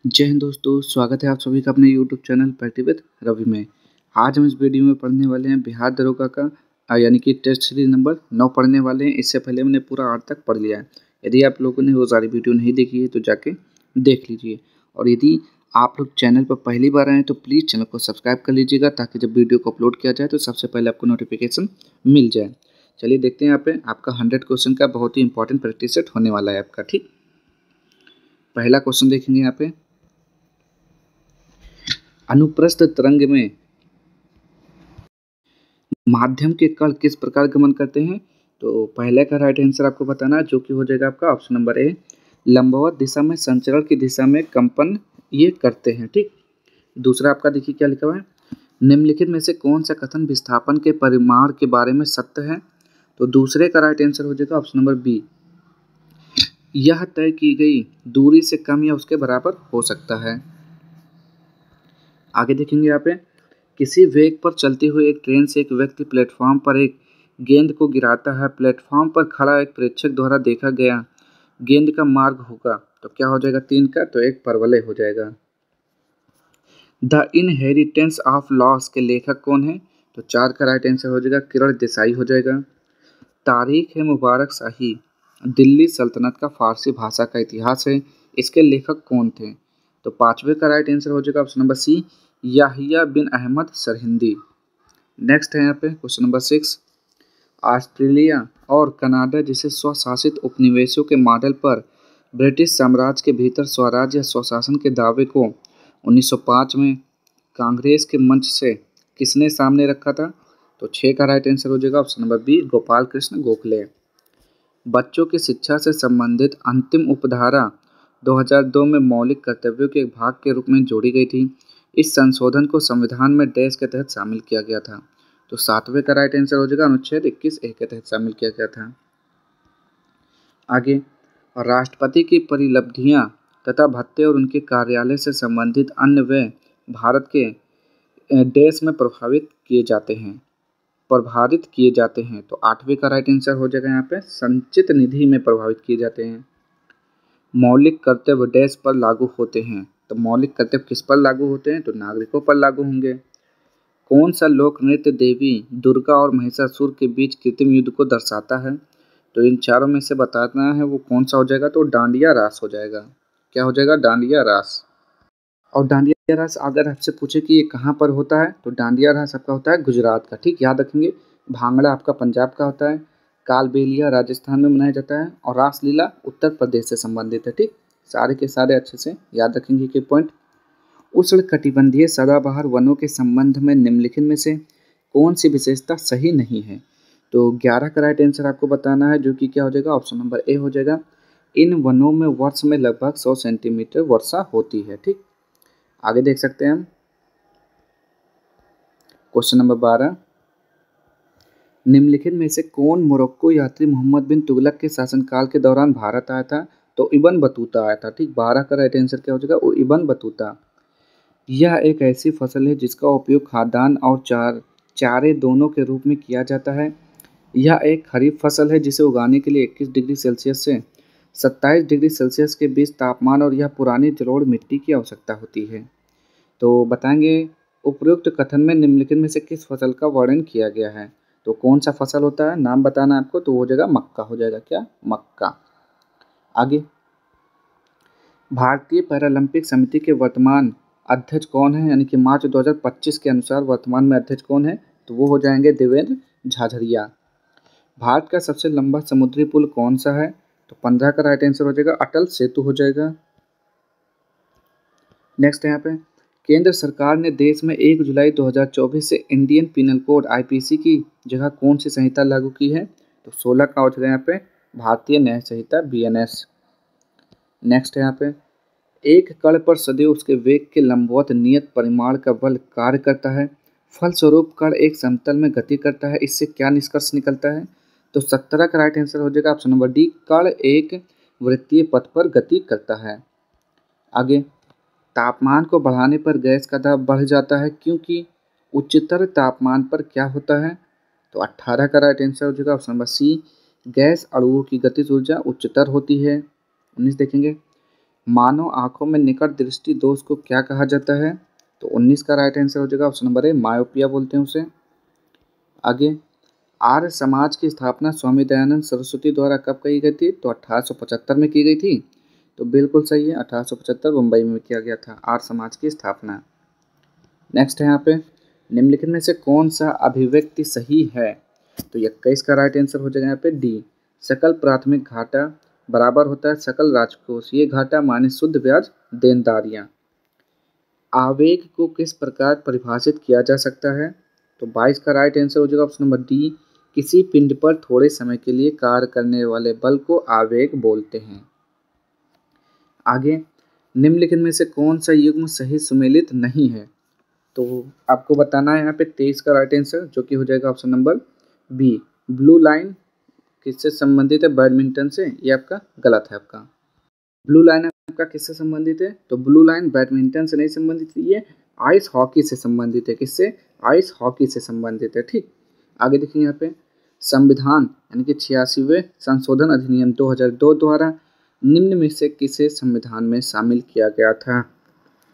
जय हिंद दोस्तों, स्वागत है आप सभी का अपने YouTube channel practice with Ravi में। आज हम इस वीडियो में पढ़ने वाले हैं बिहार दरोगा का यानी कि टेस्ट सीरीज नंबर 9 पढ़ने वाले हैं। इससे पहले हमने पूरा 8 तक पढ़ लिया है। यदि आप लोगों ने वो सारी वीडियो नहीं देखी है तो जाके देख लीजिए, और यदि आप लोग चैनल पर पहली बार आए तो प्लीज़ चैनल को सब्सक्राइब कर लीजिएगा, ताकि जब वीडियो को अपलोड किया जाए तो सबसे पहले आपको नोटिफिकेशन मिल जाए। चलिए देखते हैं। यहाँ पे आपका 100 क्वेश्चन का बहुत ही इंपॉर्टेंट प्रैक्टिस सेट होने वाला है आपका। ठीक, पहला क्वेश्चन देखेंगे। यहाँ पे अनुप्रस्थ तरंग में माध्यम के कण किस प्रकार गमन करते हैं? तो पहले का राइट आंसर आपको बताना है, जो कि हो जाएगा आपका ऑप्शन नंबर ए, लंबवत दिशा में संचरण की दिशा में कंपन ये करते हैं। ठीक, दूसरा आपका देखिए क्या लिखा हुआ है, निम्नलिखित में से कौन सा कथन विस्थापन के परिमाण के बारे में सत्य है? तो दूसरे का राइट आंसर हो जाएगा ऑप्शन नंबर बी, यह तय की गई दूरी से कम या उसके बराबर हो सकता है। आगे देखेंगे। यहाँ पे किसी वेग पर चलती हुई एक ट्रेन से एक व्यक्ति प्लेटफॉर्म पर एक गेंद को गिराता है। प्लेटफॉर्म पर खड़ा एक प्रेक्षक द्वारा देखा गया गेंद का मार्ग होगा, तो क्या हो जाएगा 3 का, तो 1 परवलय हो जाएगा। द इनहेरिटेंस ऑफ लॉस के लेखक कौन है? तो 4 का राइट आंसर हो जाएगा किरण देसाई हो जाएगा। तारीख है मुबारक शाही दिल्ली सल्तनत का फारसी भाषा का इतिहास है, इसके लेखक कौन थे? तो 5वें का राइट आंसर हो जाएगा ऑप्शन नंबर सी, याहिया बिन अहमद सरहिंदी। नेक्स्ट है यहाँ पे क्वेश्चन नंबर 6, ऑस्ट्रेलिया और कनाडा जैसे स्वशासित उपनिवेशों के मॉडल पर ब्रिटिश साम्राज्य के भीतर स्वराज या स्वशासन के दावे को 1905 में कांग्रेस के मंच से किसने सामने रखा था? तो 6 का राइट आंसर हो जाएगा option number B, Gopal Krishna Gokhale. बच्चों की शिक्षा से संबंधित अंतिम उपधारा 2002 में मौलिक कर्तव्यों के एक भाग के रूप में जोड़ी गई थी। इस संशोधन को संविधान में डैश के तहत शामिल किया गया था। तो 7वें का राइट आंसर हो जाएगा अनुच्छेद 21A के तहत शामिल किया गया था। आगे, राष्ट्रपति की परिलब्धियां तथा भत्ते और उनके कार्यालय से संबंधित अन्य व्यय भारत के देश में प्रभावित किए जाते हैं। तो 8वें का राइट आंसर हो जाएगा यहाँ पे संचित निधि में प्रभावित किए जाते हैं। मौलिक कर्तव्य डैश पर लागू होते हैं, तो मौलिक कर्तव्य किस पर लागू होते हैं? तो नागरिकों पर लागू होंगे। कौन सा लोक नृत्य देवी दुर्गा और महिषासुर के बीच कृत्रिम युद्ध को दर्शाता है? तो इन चारों में से बताना है वो कौन सा हो जाएगा, तो डांडिया रास हो जाएगा। क्या हो जाएगा? डांडिया रास। और डांडिया रास अगर आपसे पूछे कि ये कहाँ पर होता है, तो डांडिया रास आपका होता है गुजरात का। ठीक, याद रखेंगे। भांगड़ा आपका पंजाब का होता है, कालबेलिया राजस्थान में मनाया जाता है, और रासलीला उत्तर प्रदेश से संबंधित है। ठीक, सारे के सारे अच्छे से याद रखेंगे कि पॉइंट। उष्णकटिबंधीय सदाबहार वनों के संबंध में निम्नलिखित में से कौन सी विशेषता सही नहीं है? तो 11 का राइट आंसर आपको बताना है, जो कि क्या हो जाएगा ऑप्शन नंबर ए हो जाएगा, इन वनों में वर्ष में लगभग 100 सेंटीमीटर वर्षा होती है। ठीक, आगे देख सकते हैं हम क्वेश्चन नंबर 12, निम्नलिखित में से कौन मोरक्को यात्री मोहम्मद बिन तुगलक के शासनकाल के दौरान भारत आया था? तो इब्न बतूता आया था। ठीक, 12 का राइट आंसर क्या हो जाएगा, वो इब्न बतूता। यह एक ऐसी फसल है जिसका उपयोग खाद्यान्न और चारे दोनों के रूप में किया जाता है। यह एक खरीफ फसल है जिसे उगाने के लिए 21 डिग्री सेल्सियस से 27 डिग्री सेल्सियस के बीच तापमान और यह पुरानी जलोढ़ मिट्टी की आवश्यकता होती है। तो बताएंगे उपयुक्त कथन में निम्नलिखित में से किस फसल का वर्णन किया गया है? तो कौन सा फसल होता है, नाम बताना आपको, तो हो जाएगा मक्का हो जाएगा। क्या? मक्का। आगे, भारतीय पैरालंपिक समिति के वर्तमान अध्यक्ष कौन है? यानी कि मार्च 2025 के अनुसार वर्तमान में अध्यक्ष कौन है? तो वो हो जाएंगे देवेंद्र झाझड़िया। भारत का सबसे लंबा समुद्री पुल कौन सा है? तो 15 का राइट आंसर हो जाएगा अटल सेतु हो जाएगा। नेक्स्ट है यहाँ पे, केंद्र सरकार ने देश में 1 जुलाई 2024 से इंडियन पिनल कोड IPC की जगह कौन सी संहिता लागू की है? तो 16 का हो जाएगा यहाँ पे भारतीय न्याय संहिता BNS। नेक्स्ट है यहाँ पे, एक कण पर सदैव उसके वेग के लंबवत नियत परिमाण का बल कार्य करता है, फलस्वरूप कण एक समतल में गति करता है, इससे क्या निष्कर्ष निकलता है? तो 17 का राइट आंसर हो जाएगा ऑप्शन नंबर डी, कण एक वृत्तीय पथ पर गति करता है। आगे, तापमान को बढ़ाने पर गैस का दाब बढ़ जाता है क्योंकि उच्चतर तापमान पर क्या होता है? तो 18 का राइट आंसर हो जाएगा ऑप्शन नंबर सी, गैस अणुओं की गतिज ऊर्जा उच्चतर होती है। 19 देखेंगे, मानव आंखों में निकट दृष्टि दोष को क्या कहा जाता है? तो 19 का राइट आंसर हो जाएगा ऑप्शन नंबर ए, मायोपिया बोलते हैं उसे। आगे, आर्य समाज की स्थापना स्वामी दयानंद सरस्वती द्वारा कब की गई थी? तो 1875 में की गई थी। तो बिल्कुल सही है, 1875 मुंबई में किया गया था आर्य समाज की स्थापना। नेक्स्ट है यहाँ पे, निम्नलिखित में से कौन सा अभिव्यक्ति सही है? तो 21 का राइट आंसर हो जाएगा यहाँ पे डी, सकल प्राथमिक घाटा बराबर होता है सकल राजकोषीय घाटा माइनस शुद्ध ब्याज देनदारियां। आवेग को किस प्रकार परिभाषित किया जा सकता है? तो 22 का राइट आंसर हो जाएगा ऑप्शन नंबर डी, किसी पिंड पर थोड़े समय के लिए कार्य करने वाले बल को आवेग बोलते हैं। आगे, निम्नलिखित में से कौन सा युग्म सही सुमेलित नहीं है? तो आपको बताना है यहाँ पे 23 का राइट आंसर, जो कि हो जाएगा option number B, blue line किससे संबंधित है? बैडमिंटन से। ये आपका गलत है। आपका ब्लू लाइन आपका किससे संबंधित है? तो ब्लू लाइन बैडमिंटन से नहीं संबंधित है, ये आइस हॉकी से संबंधित है। किससे? आइस हॉकी से संबंधित है। ठीक, आगे देखिए यहाँ पे, संविधान यानी कि 86वें संशोधन अधिनियम 2002 द्वारा निम्न में से किसे संविधान में शामिल किया गया था?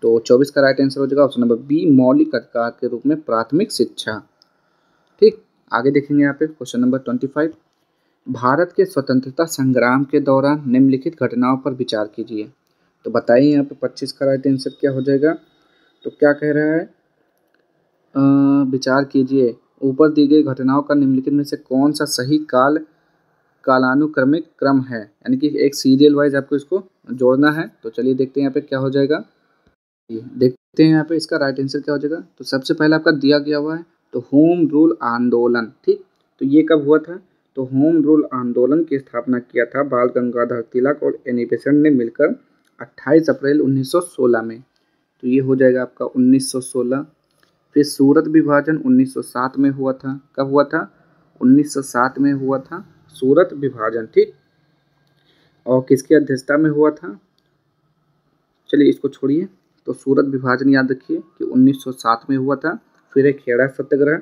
तो 24 का राइट आंसर हो जाएगा ऑप्शन नंबर बी, मौलिक अधिकार के रूप में प्राथमिक शिक्षा। ठीक, आगे देखेंगे यहाँ पे क्वेश्चन नंबर 25, भारत के स्वतंत्रता संग्राम के दौरान निम्नलिखित घटनाओं पर विचार कीजिए। तो बताइए यहाँ पे 25 का राइट आंसर क्या हो जाएगा? तो क्या कह रहा है, विचार कीजिए, ऊपर दी गई घटनाओं का निम्नलिखित में से कौन सा सही कालानुक्रमिक क्रम है, यानी कि एक सीरियल वाइज आपको इसको जोड़ना है। तो चलिए देखते हैं यहाँ पे क्या हो जाएगा। देखते हैं यहाँ पे इसका राइट आंसर क्या हो जाएगा। तो सबसे पहले आपका दिया गया हुआ है तो होम रूल आंदोलन। ठीक, तो ये कब हुआ था? तो होम रूल आंदोलन की स्थापना किया था बाल गंगाधर तिलक और एनी बेसेंट ने मिलकर 28 अप्रैल 1916 में। तो ये हो जाएगा आपका 1916। फिर सूरत विभाजन 1907 में हुआ था। कब हुआ था? 1907 में हुआ था सूरत विभाजन। ठीक, और किसकी अध्यक्षता में हुआ था? चलिए इसको छोड़िए, तो सूरत विभाजन याद रखिए कि 1907 में हुआ था। फिर एक खेड़ा सत्याग्रह,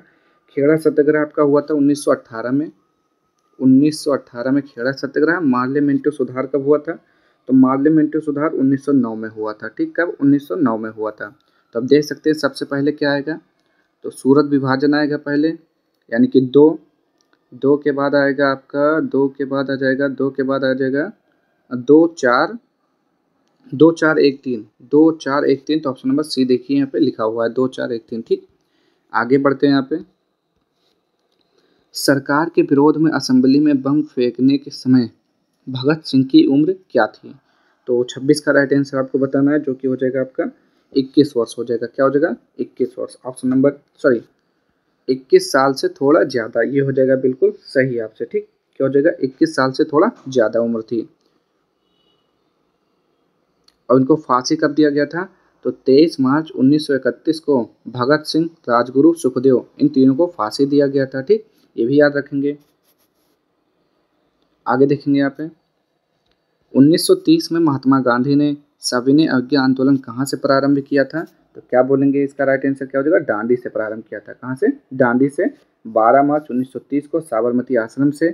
खेड़ा सत्याग्रह आपका हुआ था 1918 में। 1918 में खेड़ा सत्याग्रह। मार्लियामेंटो सुधार कब हुआ था? तो मार्लियामेंटो सुधार 1909 में हुआ था। ठीक, कब? 1909 में हुआ था। तो अब देख सकते हैं सबसे पहले क्या आएगा, तो सूरत विभाजन आएगा पहले, यानी कि दो के बाद आएगा आपका, दो के बाद आ जाएगा 2 4 1 3 तो ऑप्शन नंबर सी देखिए यहाँ पे लिखा हुआ है 2 4 1 3। ठीक, आगे बढ़ते हैं यहाँ पे, सरकार के विरोध में असेंबली में बम फेंकने के समय भगत सिंह की उम्र क्या थी? तो 26 का राइट आंसर आपको बताना है, जो कि हो जाएगा आपका 21 वर्ष हो जाएगा। क्या हो जाएगा? 21 वर्ष। ऑप्शन नंबर 21 साल से थोड़ा ज़्यादा, ये हो जाएगा बिल्कुल सही आपसे। ठीक, क्या हो जाएगा? 21 साल से थोड़ा ज़्यादा उम्र थी। और इनको फांसी कब दिया गया था? तो 23 मार्च 1931 को भगत सिंह, राजगुरु, सुखदेव, इन तीनों को फांसी दिया गया था। ठीक, ये भी याद रखेंगे। आगे देखेंगे यहाँ पे, 1930 में महात्मा गांधी ने सविनय अवज्ञा आंदोलन कहाँ से प्रारंभ किया था? तो क्या बोलेंगे इसका राइट आंसर क्या हो जाएगा? डांडी से प्रारंभ किया था। कहाँ से? डांडी से। 12 मार्च 1930 को साबरमती आश्रम से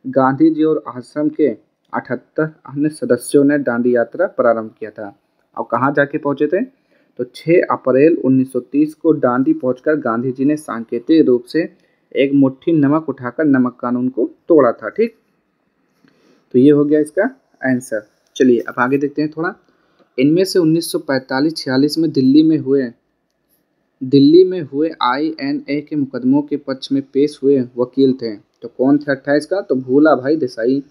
गांधी जी और आश्रम के 78 अन्य सदस्यों ने दांडी यात्रा प्रारंभ किया था। और कहाँ जाके पहुंचे थे? तो 6 अप्रैल 1930 को दांडी पहुंचकर गांधी जी ने सांकेतिक रूप से एक मुट्ठी नमक उठाकर नमक कानून को तोड़ा था। ठीक, तो ये हो गया इसका आंसर। चलिए अब आगे देखते हैं थोड़ा। इनमें से 1945-46 में दिल्ली में हुए INA के मुकदमों के पक्ष में पेश हुए वकील थे। तो कौन थे 28 का? तो भूला भाई देसाई।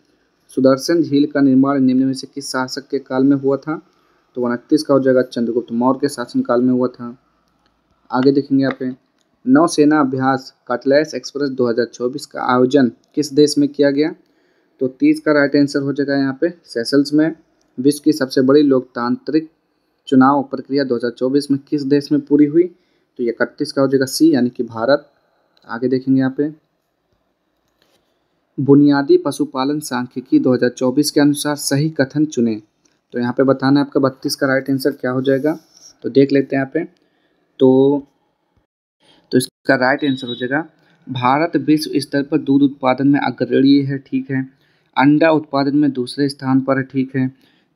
सुदर्शन झील का निर्माण निम्न में से किस शासक के काल में हुआ था? तो 29 का हो जाएगा चंद्रगुप्त मौर्य के शासनकाल में हुआ था। आगे देखेंगे यहाँ पे, नौसेना अभ्यास कटलेस एक्सप्रेस 2024 का आयोजन किस देश में किया गया? तो 30 का राइट आंसर हो जाएगा यहाँ पे सेशल्स में। विश्व की सबसे बड़ी लोकतांत्रिक चुनाव प्रक्रिया 2024 में किस देश में पूरी हुई? तो 31 का हो जाएगा सी, यानी कि भारत। आगे देखेंगे यहाँ पे, बुनियादी पशुपालन सांख्यिकी 2024 के अनुसार सही कथन चुने। तो यहाँ पे बताना है आपका 32 का राइट आंसर क्या हो जाएगा। तो देख लेते हैं यहाँ पे, तो इसका राइट आंसर हो जाएगा भारत विश्व स्तर पर दूध उत्पादन में अग्रणी है। ठीक है, अंडा उत्पादन में दूसरे स्थान पर है। ठीक है,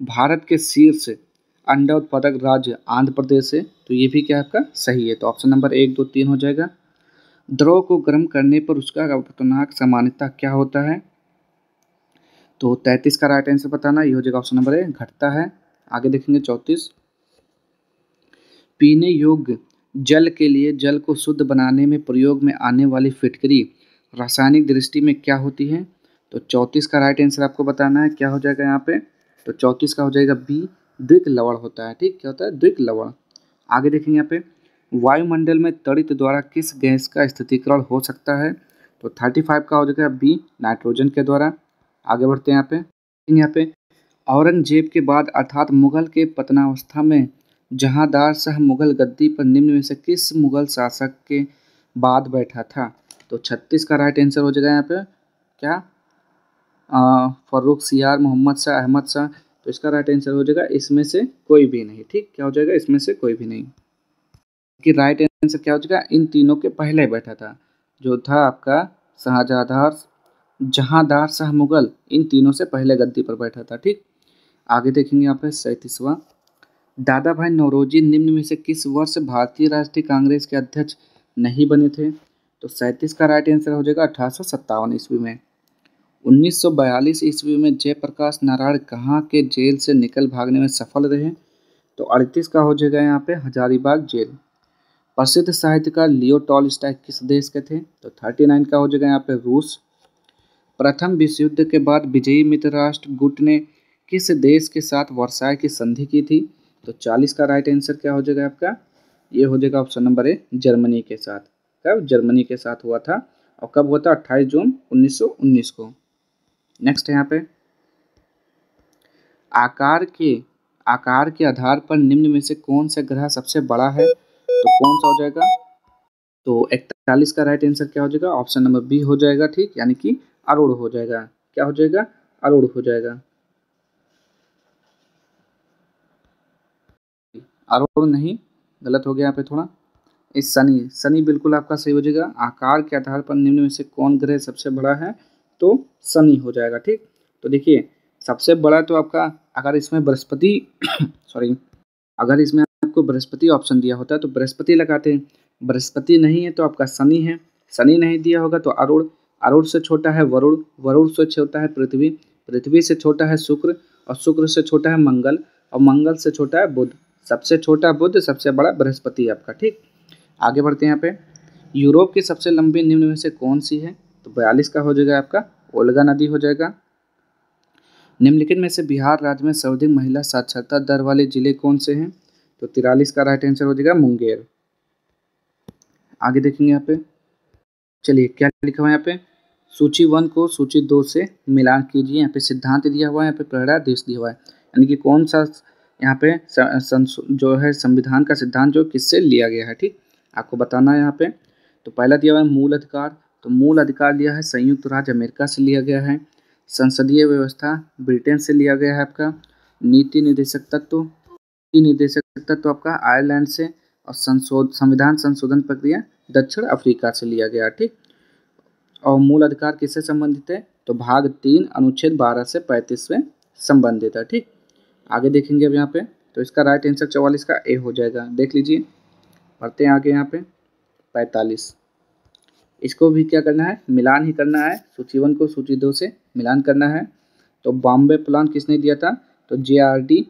भारत के शीर्ष अंडा उत्पादक राज्य आंध्र प्रदेश है, तो ये भी क्या आपका सही है। तो ऑप्शन नंबर 1, 2, 3 हो जाएगा। द्रव को गर्म करने पर उसका अपवर्तनांक सामान्यतः क्या होता है? तो 33 का राइट आंसर बताना, ये हो जाएगा ऑप्शन नंबर 1, घटता है। आगे देखेंगे 34, पीने योग्य जल के लिए जल को शुद्ध बनाने में प्रयोग में आने वाली फिटकरी रासायनिक दृष्टि में क्या होती है? तो 34 का राइट आंसर आपको बताना है, क्या हो जाएगा यहाँ पे? तो 34 का हो जाएगा बी, द्विक लवण होता है। ठीक, क्या होता है? द्विक लवण। आगे देखेंगे यहाँ पे, वायुमंडल में तड़ित द्वारा किस गैस का स्थितीकरण हो सकता है? तो 35 का हो जाएगा बी, नाइट्रोजन के द्वारा। आगे बढ़ते हैं यहाँ पे औरंगजेब के बाद अर्थात मुगल के पतनावस्था में जहांदार शाह मुगल गद्दी पर निम्न में से किस मुगल शासक के बाद बैठा था? तो 36 का राइट आंसर हो जाएगा यहाँ पे क्या? फर्रुख सियार, मोहम्मद शाह, अहमद शाह। तो इसका राइट आंसर हो जाएगा इसमें से कोई भी नहीं। ठीक, क्या हो जाएगा? इसमें से कोई भी नहीं। कि राइट आंसर क्या हो जाएगा? इन तीनों के पहले बैठा था, जो था आपका जहांदार शाह मुगल, इन तीनों से पहले गद्दी पर बैठा था। ठीक, आगे देखेंगे यहाँ पे 37वां, दादा भाई नौरोजी निम्न में से किस वर्ष भारतीय राष्ट्रीय कांग्रेस के अध्यक्ष नहीं बने थे? तो 37 का राइट आंसर हो जाएगा 1857 ईस्वी में। 1942 ईस्वी में जयप्रकाश नारायण कहाँ के जेल से निकल भागने में सफल रहे? तो 38 का हो जाएगा यहाँ पे हजारीबाग जेल। प्रसिद्ध साहित्यकार लियो टॉलस्टॉय किस देश के थे? तो 39 का हो जाएगा यहाँ पे रूस। प्रथम विश्व युद्ध के बाद विजयी मित्र राष्ट्र गुट ने किस देश के साथ वर्साय की संधि की थी? तो 40 का राइट आंसर क्या हो जाएगा आपका? ये हो जाएगा ऑप्शन नंबर 1, जर्मनी के साथ। कब? जर्मनी के साथ हुआ था। और कब हुआ था? 28 जून 1919 को। नेक्स्ट है यहाँ पे, आकार के आधार पर निम्न में से कौन सा ग्रह सबसे बड़ा है? तो कौन सा हो जाएगा? तो 41 का राइट आंसर क्या हो जाएगा? ऑप्शन नंबर बी हो जाएगा। ठीक, यानी कि अरुण हो जाएगा। क्या हो जाएगा? अरुण हो जाएगा। अरुण नहीं, गलत हो गया यहाँ पे थोड़ा। इस शनि बिल्कुल आपका सही हो जाएगा। आकार के आधार पर निम्न में से कौन ग्रह सबसे बड़ा है? तो शनि हो जाएगा। ठीक, तो देखिए सबसे बड़ा तो आपका, अगर इसमें बृहस्पति सॉरी, अगर इसमें आपको बृहस्पति ऑप्शन दिया होता है तो बृहस्पति लगाते हैं। बृहस्पति नहीं है तो आपका शनि है। शनि नहीं दिया होगा तो अरुण, अरुण से छोटा है वरुण, वरुण से छोटा है पृथ्वी, पृथ्वी से छोटा है शुक्र, और शुक्र से छोटा है मंगल, और मंगल से छोटा है बुध। सबसे छोटा बुध, सबसे बड़ा बृहस्पति आपका। ठीक, आगे बढ़ते हैं यहाँ पे, यूरोप की सबसे लंबी निम्न में से कौन सी है? तो 42 का हो जाएगा आपका ओल्गा नदी हो जाएगा। निम्नलिखित में से बिहार राज्य में सर्वाधिक महिला साक्षरता दर वाले जिले कौन से हैं? तो 43 का राइट आंसर हो जाएगा मुंगेर। आगे देखेंगे यहाँ पे, चलिए क्या लिखा हुआ है यहाँ पे, सूची 1 को सूची 2 से मिलान कीजिए। यहाँ पे सिद्धांत दिया हुआ है, यहाँ पे पहला देश दिया हुआ है, यानी कि कौन सा यहाँ पे जो है संविधान का सिद्धांत जो किससे लिया गया है। ठीक, आपको बताना है यहाँ पे। तो पहला दिया हुआ है मूल अधिकार, तो मूल अधिकार लिया है संयुक्त राज्य अमेरिका से लिया गया है। संसदीय व्यवस्था ब्रिटेन से लिया गया है आपका। नीति निर्देशक तत्व आपका आयरलैंड से, और संविधान संशोधन प्रक्रिया दक्षिण अफ्रीका से लिया गया। ठीक, और मूल अधिकार किससे संबंधित है? तो भाग 3 अनुच्छेद 12 से 35 से संबंधित है। ठीक, आगे देखेंगे अब यहाँ पे, तो इसका राइट आंसर 44 का ए हो जाएगा। देख लीजिए, पढ़ते हैं आगे यहाँ पे 45, इसको भी क्या करना है? मिलान ही करना है। सूची 1 को सूची 2 से मिलान करना है। तो बॉम्बे प्लान किसने दिया था? तो JRD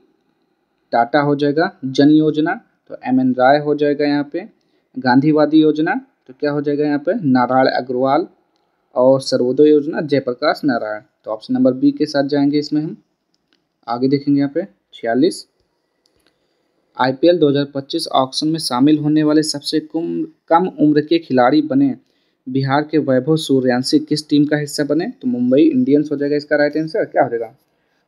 टाटा हो जाएगा। जन योजना तो MN राय हो जाएगा यहाँ पे। गांधीवादी योजना तो क्या हो जाएगा यहाँ पे? नारायण अग्रवाल। और सर्वोदय योजना जयप्रकाश नारायण। तो ऑप्शन नंबर बी के साथ जाएंगे इसमें हम। आगे देखेंगे यहाँ पे 46, IPL 2025 ऑक्शन में शामिल होने वाले सबसे कम उम्र के खिलाड़ी बने बिहार के वैभव सूर्यवंशी किस टीम का हिस्सा बने? तो मुंबई इंडियंस हो जाएगा इसका राइट आंसर। क्या हो जाएगा?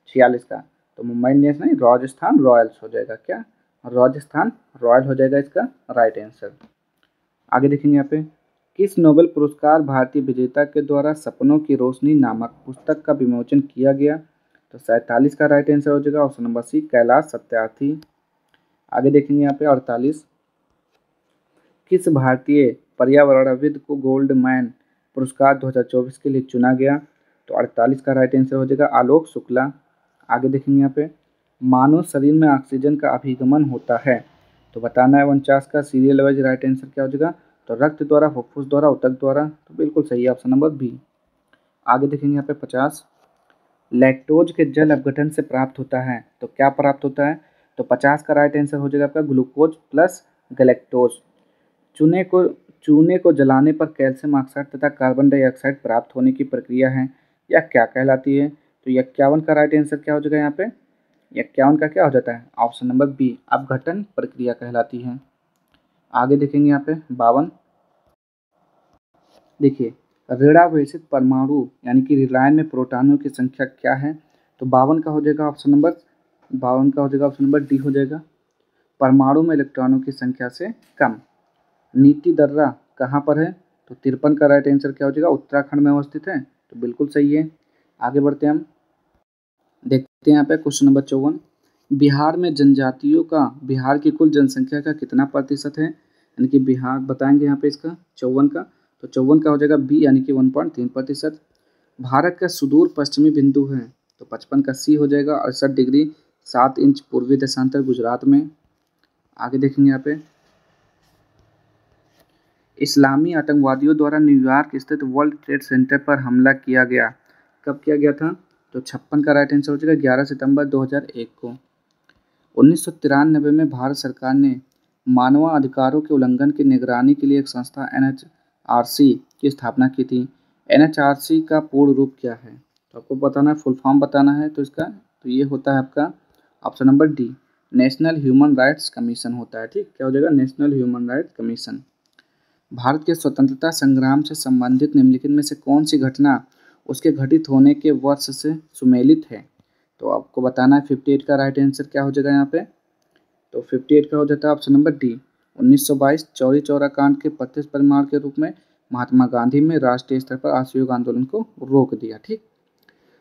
46 का, तो मुंबई इंडियंस नहीं, राजस्थान रॉयल्स हो जाएगा। क्या? राजस्थान रॉयल हो जाएगा इसका राइट आंसर। आगे देखेंगे यहाँ पे, किस नोबेल पुरस्कार भारतीय विजेता के द्वारा सपनों की रोशनी नामक पुस्तक का विमोचन किया गया? तो 47 का राइट आंसर हो जाएगा option number C, Kailash Satyarthi. आगे देखेंगे यहाँ पे 48, किस भारतीय पर्यावरणविद को गोल्ड मैन पुरस्कार 2024 के लिए चुना गया? तो 48 का राइट आंसर हो जाएगा आलोक शुक्ला। आगे देखेंगे यहाँ पे मानव शरीर में ऑक्सीजन का अभिगमन होता है? तो बताना है 49 का सीरियल वाइज राइट आंसर क्या हो जाएगा? तो रक्त द्वारा, फुफ्फुस द्वारा, ऊतक द्वारा। तो बिल्कुल सही है ऑप्शन नंबर बी। आगे देखेंगे यहाँ पे 50, लैक्टोज के जल अपघटन से प्राप्त होता है, तो क्या प्राप्त होता है? तो 50 का राइट आंसर हो जाएगा आपका ग्लूकोज प्लस गैलेक्टोज। चूने को चूने को जलाने पर कैल्शियम ऑक्साइड तथा कार्बन डाइऑक्साइड प्राप्त होने की प्रक्रिया है, यह क्या कहलाती है? तो 51 का राइट आंसर क्या हो जाएगा यहाँ पे? 51 का क्या हो जाता है? ऑप्शन नंबर बी, अपघटन प्रक्रिया कहलाती है। आगे देखेंगे यहाँ पे 52, देखिए ऋणावेशित परमाणु यानी कि रेडियन में प्रोटॉनों की संख्या क्या है? तो 52 का हो जाएगा ऑप्शन नंबर 52 का हो जाएगा ऑप्शन नंबर डी हो जाएगा, परमाणु में इलेक्ट्रॉनों की संख्या से कम। नीति दर्रा कहाँ पर है? तो 53 का राइट आंसर क्या हो जाएगा? उत्तराखंड में अवस्थित है। तो बिल्कुल सही है। आगे बढ़ते हैं हम, देखते हैं यहाँ पे क्वेश्चन नंबर 54, बिहार में जनजातियों का बिहार की कुल जनसंख्या का कितना प्रतिशत है? यानी कि बिहार बताएंगे यहाँ पे इसका 54 का, तो 54 का हो जाएगा बी यानी कि 1.3%। भारत का सुदूर पश्चिमी बिंदु है, तो 55 का सी हो जाएगा 68 डिग्री 7 इंच पूर्वी देशांतर गुजरात में। आगे देखेंगे यहाँ पे, इस्लामी आतंकवादियों द्वारा न्यूयॉर्क स्थित वर्ल्ड ट्रेड सेंटर पर हमला किया गया, कब किया गया था? तो 56 का राइट आंसर हो जाएगा 11 सितंबर 2001 को। 1993 में भारत सरकार ने मानवाधिकारों के उल्लंघन की निगरानी के लिए एक संस्था NHRC की स्थापना की थी। NHRC का पूर्ण रूप क्या है? तो आपको बताना है, फुल फॉर्म बताना है। तो इसका तो ये होता है आपका option number D, national human rights commission होता है। ठीक, क्या हो जाएगा? National human rights commission. Bharat के स्वतंत्रता संग्राम से संबंधित निम्नलिखित में से कौन सी घटना उसके घटित होने के वर्ष से सुमेलित है? तो आपको बताना है 58 का राइट आंसर क्या हो जाएगा यहाँ पे? तो 58 का हो जाता है option number D, 1922 Chauri Chaura कांड के 25 परिमाण के रूप में महात्मा गांधी में राष्ट्रीय स्तर पर असहयोग आंदोलन को रोक दिया। ठीक,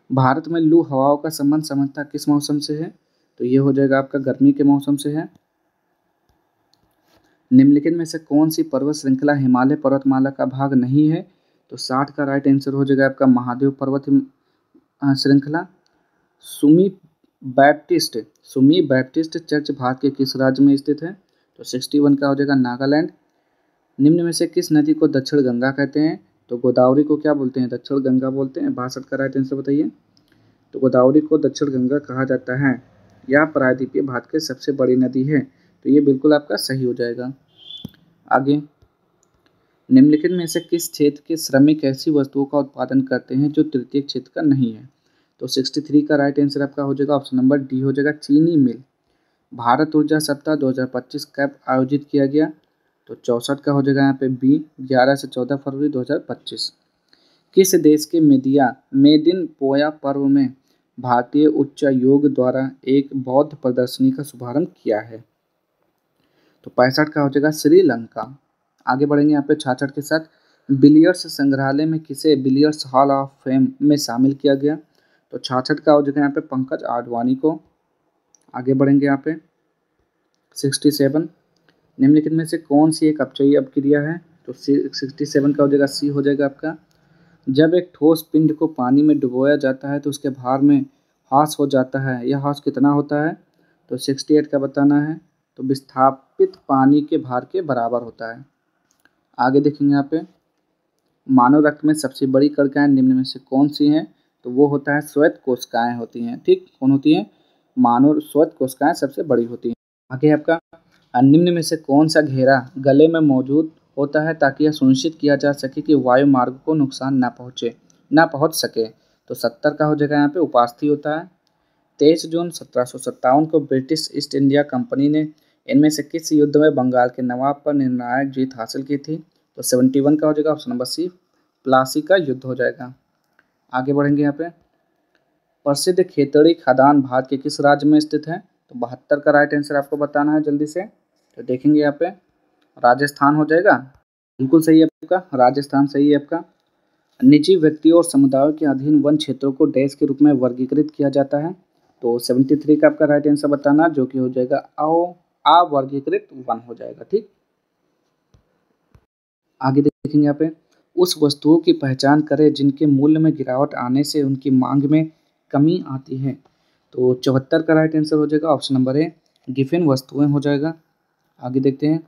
भारत में लू हवाओं का संबंध सामान्यतः किस मौसम से है? तो ये हो जाएगा आपका गर्मी के मौसम से है। निम्नलिखित में से कौन सी पर्वत श्रृंखला हिमालय पर्वतमाला का भाग नहीं है? तो 60 का राइट आंसर हो जाएगा आपका महादेव पर्वत श्रृंखला। सुमी सुमी बैप्टिस्ट चर्च भारत के किस राज्य में स्थित है? तो 61 का हो जाएगा नागालैंड। निम्न में से किस नदी को दक्षिण गंगा कहते हैं? तो गोदावरी को क्या बोलते हैं? दक्षिण गंगा बोलते हैं। 62 का राइट आंसर बताइए। तो गोदावरी को दक्षिण गंगा कहा जाता है। यह प्रायद्वीपीय भारत की सबसे बड़ी नदी है। तो ये बिल्कुल आपका सही हो जाएगा। आगे, निम्नलिखित में से किस क्षेत्र के श्रमिक ऐसी वस्तुओं का उत्पादन करते हैं जो तृतीय क्षेत्र का नहीं है? तो 63 का राइट आंसर आपका हो जाएगा ऑप्शन नंबर डी हो जाएगा, चीनी मिल। भारत ऊर्जा सप्ताह 2025 कब आयोजित किया गया? तो 64 का हो जाएगा यहाँ पे बी, 11 से 14 फरवरी 2025। किस देश के मेदिन पोया पर्व में भारतीय उच्चायोग द्वारा एक बौद्ध प्रदर्शनी का शुभारंभ किया है? तो 65 का हो जाएगा श्रीलंका। आगे बढ़ेंगे यहाँ पे 66 के साथ, बिलियर्ड्स संग्रहालय में किसे बिलियर्ड्स हॉल ऑफ फेम में शामिल किया गया? तो 66 का हो जाएगा यहाँ पे पंकज आडवाणी को। आगे बढ़ेंगे यहाँ पे 67, निम्नलिखित में से कौन सी एक अपचयी अपक्रिया है? तो 67 का हो जाएगा सी हो जाएगा आपका। जब एक ठोस पिंड को पानी में डुबोया जाता है तो उसके भार में ह्रास हो जाता है, यह ह्रास कितना होता है? तो 68 का बताना है। तो विस्थापित पानी के भार के बराबर होता है। आगे देखेंगे यहाँ पे, मानव रक्त में सबसे बड़ी कणिकाएं निम्न में से कौन सी हैं? तो वो होता है श्वेत कोशिकाएं होती हैं। ठीक, कौन होती हैं? मानव श्वेत कोशिकाएं सबसे बड़ी होती हैं। आगे आपका, निम्न में से कौन सा घेरा गले में मौजूद होता है ताकि यह सुनिश्चित किया जा सके कि वायु मार्ग को नुकसान ना पहुंच सके? तो 70 का हो जाएगा यहाँ पे उपास्थि होता है। 23 जून 1757 को ब्रिटिश ईस्ट इंडिया कंपनी ने इनमें से किस युद्ध में बंगाल के नवाब पर निर्णायक जीत हासिल की थी? तो 71 का हो जाएगा ऑप्शन नंबर सी, प्लासी का युद्ध हो जाएगा। आगे बढ़ेंगे यहाँ पे, प्रसिद्ध खेतड़ी खदान भारत के किस राज्य में स्थित है? तो 72 का राइट आंसर आपको बताना है जल्दी से। तो देखेंगे यहाँ पे, राजस्थान हो जाएगा। बिल्कुल सही है आपका, राजस्थान सही है आपका। निजी व्यक्तियों और समुदायों के अधीन वन क्षेत्रों को डैश के रूप में वर्गीकृत किया जाता है। तो 73 का आपका राइट आंसर बताना, जो कि हो जाएगा अवर्गीकृत वन हो जाएगा। ठीक, आगे देखेंगे यहाँ पे, उस वस्तुओं की पहचान करें जिनके मूल्य में गिरावट आने से उनकी मांग में कमी आती है। तो 74 का राइट आंसर हो जाएगा ऑप्शन नंबर ए, गिफिन वस्तुएं हो जाएगा। आगे देखते हैं,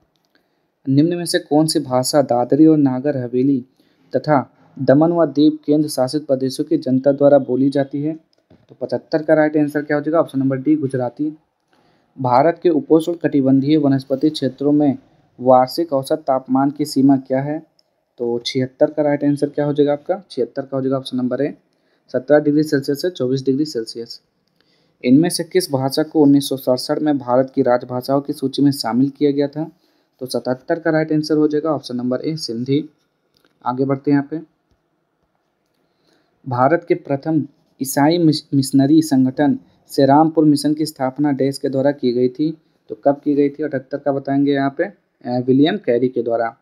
निम्न में से कौन सी भाषा दादरी और नागर हवेली तथा दमन व दीव केंद्र शासित प्रदेशों की जनता द्वारा बोली जाती है? तो 75 का राइट आंसर क्या हो जाएगा option number D, Gujarati. Bharat के उपोष्ण कटिबंधीय वनस्पति क्षेत्रों में वार्षिक औसत तापमान की सीमा क्या है? तो 76 का राइट आंसर क्या हो जाएगा आपका? 76 का हो जाएगा option number A, 17 degree Celsius से 24 डिग्री सेल्सियस। इनमें से किस भाषा को 1967 में भारत की राजभाषाओं की सूची में शामिल किया गया था? तो 77 का राइट आंसर हो जाएगा ऑप्शन नंबर ए, सिंधी। आगे बढ़ते हैं यहाँ पे, भारत के प्रथम ईसाई मिशनरी संगठन श्रीरामपुर मिशन की स्थापना देश के द्वारा की गई थी? तो कब की गई थी? 78 का बताएंगे यहाँ पे, विलियम कैरी के द्वारा।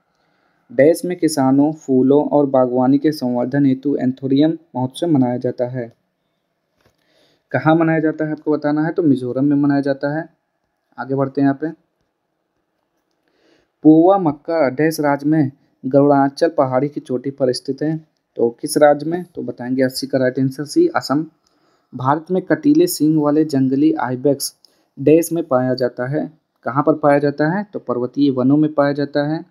देश में किसानों, फूलों और बागवानी के संवर्धन हेतु एंथोरियम महोत्सव मनाया जाता है। कहाँ मनाया जाता है आपको बताना है, तो मिजोरम में मनाया जाता है। आगे बढ़ते हैं यहाँ पे, पोवा मक्का देश राज्य में गरुड़ाचल पहाड़ी की चोटी पर स्थित है? तो किस राज्य में? तो बताएंगे 80 का right answer C, Assam. Bharat में कटीले सींग वाले जंगली आइबेक्स देश में पाया जाता है? कहाँ पर पाया जाता है? तो पर्वतीय वनों में पाया जाता है।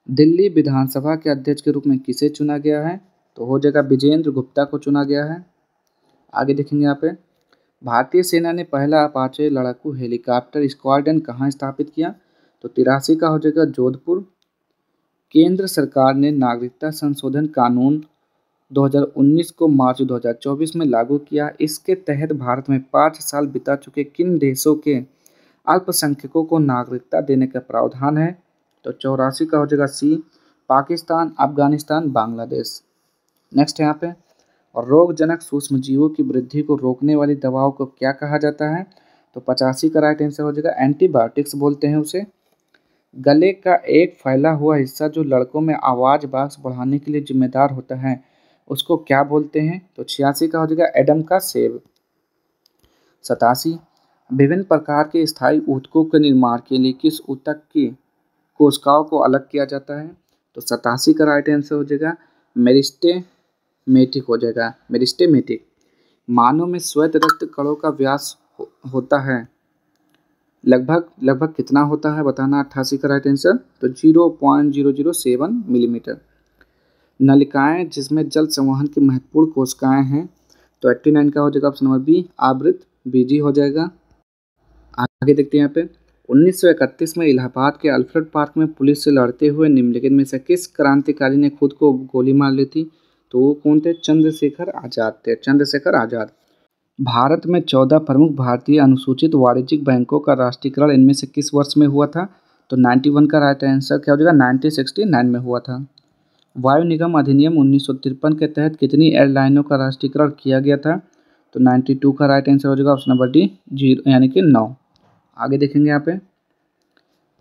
दिल्ली विधानसभा के अध्यक्ष के रूप में किसे चुना गया है? तो हो जाएगा विजेंद्र गुप्ता को चुना गया है। आगे देखेंगे यहाँ पे, भारतीय सेना ने पहला अपाचे लड़ाकू हेलीकॉप्टर स्क्वाड्रन कहाँ स्थापित किया? तो 83 का हो जाएगा जोधपुर। केंद्र सरकार ने नागरिकता संशोधन कानून 2019 को मार्च 2024 में लागू किया। इसके तहत भारत में 5 साल बिता चुके किन देशों के अल्पसंख्यकों को नागरिकता देने का प्रावधान है? तो 84 का हो जाएगा सी, पाकिस्तान, अफगानिस्तान, बांग्लादेश। नेक्स्ट यहाँ पे, और रोगजनक सूक्ष्म जीवों की वृद्धि को रोकने वाली दवाओं को क्या कहा जाता है? तो 85 का राइट आंसर हो जाएगा एंटीबायोटिक्स बोलते हैं उसे। गले का एक फैला हुआ हिस्सा जो लड़कों में आवाज़ बॉक्स बढ़ाने के लिए जिम्मेदार होता है उसको क्या बोलते हैं? तो 86 का हो जाएगा एडम का सेब। 87, विभिन्न प्रकार के स्थायी ऊतकों के निर्माण के लिए किस ऊतक की कोशिकाओं को अलग किया जाता है? तो 87 का राइट आंसर हो जाएगा मेरिस्टेमेटिक हो जाएगा, मेरिस्टेमेटिक। मानव में श्वेत रक्त कणों का व्यास होता है लगभग कितना होता है बताना, 88 का राइट आंसर, तो 0.007 मिलीमीटर। नलिकाएं जिसमें जल संवहन की महत्वपूर्ण कोशिकाएं हैं? तो 89 का हो जाएगा ऑप्शन नंबर बी, आवृत बीजी हो जाएगा। आगे देखते हैं यहाँ पे, 1931 में इलाहाबाद के अल्फ्रेड पार्क में पुलिस से लड़ते हुए निम्नलिखित में से किस क्रांतिकारी ने खुद को गोली मार ली थी? तो वो कौन थे? चंद्रशेखर आजाद थे, चंद्रशेखर आजाद। भारत में 14 प्रमुख भारतीय अनुसूचित वाणिज्यिक बैंकों का राष्ट्रीयकरण इनमें से किस वर्ष में हुआ था? तो 91 का राइट आंसर क्या हो जाएगा? 1969 में हुआ था। वायु निगम अधिनियम 1953 के तहत कितनी एयरलाइनों का राष्ट्रीयकरण किया गया था? तो 92 का राइट आंसर हो जाएगा ऑप्शन नंबर डी, 0 यानी कि 9। आगे देखेंगे यहाँ पे,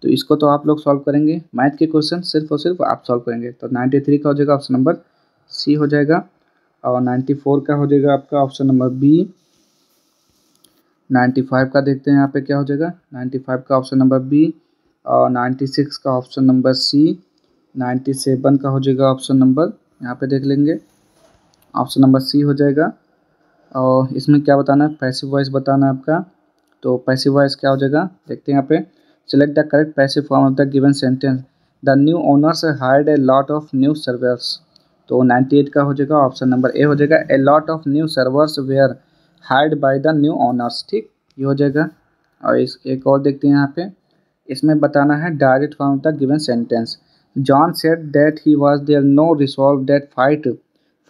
तो इसको तो आप लोग सॉल्व करेंगे, मैथ के क्वेश्चन सिर्फ और सिर्फ आप सॉल्व करेंगे। तो 93 का हो जाएगा ऑप्शन नंबर सी हो जाएगा, और 94 का हो जाएगा आपका ऑप्शन नंबर बी। 95 का देखते हैं यहाँ पे क्या हो जाएगा, 95 का ऑप्शन नंबर बी, और 96 का ऑप्शन नंबर सी, 97 का हो जाएगा ऑप्शन नंबर, यहाँ पे देख लेंगे, ऑप्शन नंबर सी हो जाएगा। और इसमें क्या बताना है? पैसिव वॉइस बताना है आपका। तो पैसिव वॉइस क्या हो जाएगा देखते हैं यहाँ पे, select the correct passive form of the given sentence, the new owners hired A lot of new servers. तो 98 का हो जाएगा ऑप्शन नंबर ए हो जाएगा, a lot of new servers were hired by the new owners. ठीक, ये हो जाएगा। और इस एक और देखते हैं यहाँ पे, इसमें बताना है direct form of the given sentence, John said that he was there no resolve that fight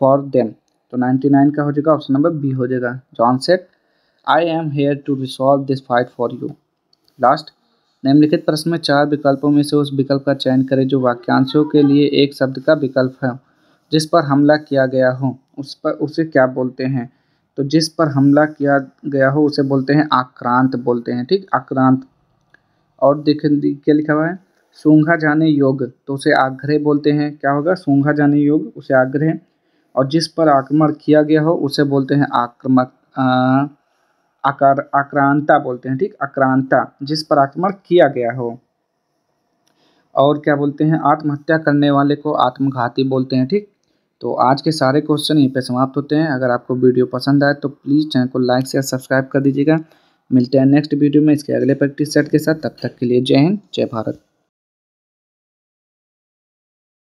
for them. तो 99 का हो जाएगा ऑप्शन नंबर बी हो जाएगा, John said I am here to resolve this fight for you. Last, निम्नलिखित प्रश्न में 4 विकल्पों में से उस विकल्प का चयन करें जो वाक्यांशों के लिए एक शब्द का विकल्प है। जिस पर हमला किया गया हो उसे क्या बोलते हैं? तो जिस पर हमला किया गया हो उसे बोलते हैं आक्रांत बोलते हैं। ठीक, आक्रांत। और देखें क्या लिखा हुआ है, सूंघा जाने योग्य तो उसे आग्रह बोलते हैं। क्या होगा? सूंघा जाने योग्य उसे आग्रह। और जिस पर आक्रमण किया गया हो उसे बोलते हैं आक्रांता बोलते हैं। ठीक, आक्रांता, जिस पर आक्रमण किया गया हो। और क्या बोलते हैं? आत्महत्या करने वाले को आत्मघाती बोलते हैं। ठीक, तो आज के सारे क्वेश्चन यहीं पे समाप्त होते हैं। अगर आपको वीडियो पसंद आए तो प्लीज़ चैनल को लाइक शेयर सब्सक्राइब कर दीजिएगा। मिलते हैं नेक्स्ट वीडियो में इसके अगले प्रैक्टिस सेट के साथ। तब तक के लिए जय हिंद, जय भारत।